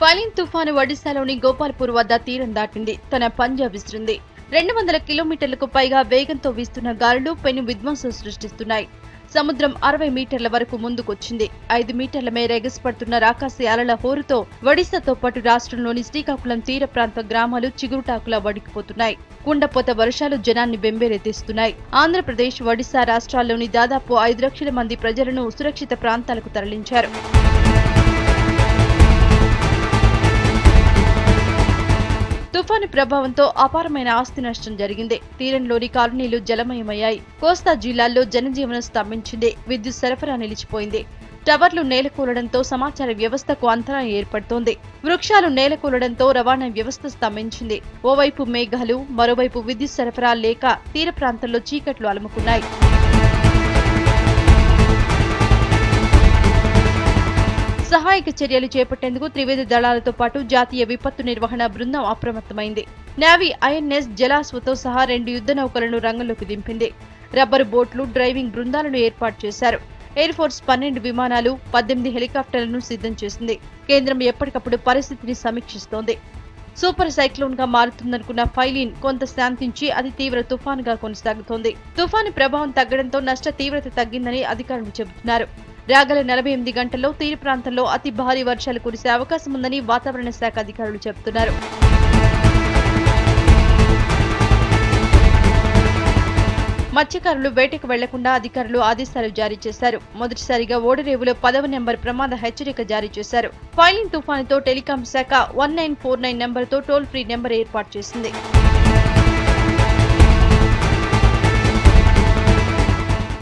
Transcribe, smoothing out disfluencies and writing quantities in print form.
ఫైలిన్ తుఫాను ఒడిశాలోని గోపాల్పూర్ వద్ద తీరం దాటింది. తన పంజా విసిరింది. 200 కిలోమీటర్లకు పైగా వేగంతో వీస్తున్న గాలులు పెను విధ్వంసం సృష్టిస్తున్నాయి. సముద్రం 60 మీటర్ల వరకు ముందుకొచ్చింది. 5 మీటర్ల మేర ఎగసిపడుతున్న రాకాసి అలల హోరుతో ఒడిశాతో పాటు రాష్ట్రంలోని శ్రీకాకుళం తీర ప్రాంత గ్రామాలు చిగురుటాకులా వణికిపోతున్నాయి. కుండపోత వర్షాలు జనాన్ని బెంబేలెత్తిస్తున్నాయి. ఆంధ్రప్రదేశ్, ఒడిశా రాష్ట్రాల్లోని దాదాపు 5 లక్షల మంది ప్రజలను సురక్షిత ప్రాంతాలకు తరలించారు. తుఫాను ప్రభావంతో అపారమైన ఆస్తి నష్టం జరిగింది. తీరంలోని కాలనీలు జలమయమయ్యాయి. కోస్తా జిల్లాల్లో జనజీవనం స్తంభించింది. విద్యుత్ సరఫరా నిలిచిపోయింది. టవర్లు నేలకూలడంతో సమాచార వ్యవస్థకు అంతరాయం ఏర్పడుతోంది. వృక్షాలు నేలకూలడంతో రవాణా వ్యవస్థ స్తంభించింది. ఓవైపు మేఘాలు, మరోవైపు విద్యుత్ సరఫరా లేక తీర ప్రాంతంలో చీకట్లు అలుముకున్నాయి. సహాయక చర్యలు చేపట్టేందుకు త్రివిధ దళాలతో పాటు జాతీయ విపత్తు నిర్వహణ బృందం అప్రమత్తమైంది. నేవీ ఐఎన్ఎస్ జలాశ్వతో సహా 2 యుద్ధ నౌకలను రంగంలోకి దింపింది. రబ్బరు బోట్లు, డ్రైవింగ్ బృందాలను ఏర్పాటు చేశారు. ఎయిర్ ఫోర్స్ 12 విమానాలు, 18 హెలికాప్టర్లను సిద్ధం చేసింది. కేంద్రం ఎప్పటికప్పుడు పరిస్థితిని సమీక్షిస్తోంది. సూపర్ సైక్లోన్ గా మారుతుందనుకున్న ఫైలిన్ కొంత శాంతించి అతి తీవ్ర తుఫానుగా కొనసాగుతోంది. తుఫాను ప్రభావం తగ్గడంతో నష్ట తీవ్రత తగ్గిందని అధికారులు చెబుతున్నారు. రాగల 48 గంటల్లో తీర ప్రాంతంలో అతి భారీ వర్షాలు కురిసే అవకాశం ఉందని వాతావరణ శాఖ అధికారులు చెబుతున్నారు. మత్స్యకారులు వేటకు వెళ్లకుండా అధికారులు ఆదేశాలు జారీ చేశారు. మొదటిసారిగా ఓడరేవులో 10వ నెంబర్ ప్రమాద హెచ్చరిక జారీ చేశారు. ఫైలిన్ తుఫానుతో టెలికాం శాఖ 1949 నెంబర్తో టోల్ ఫ్రీ నెంబర్ ఏర్పాటు చేసింది.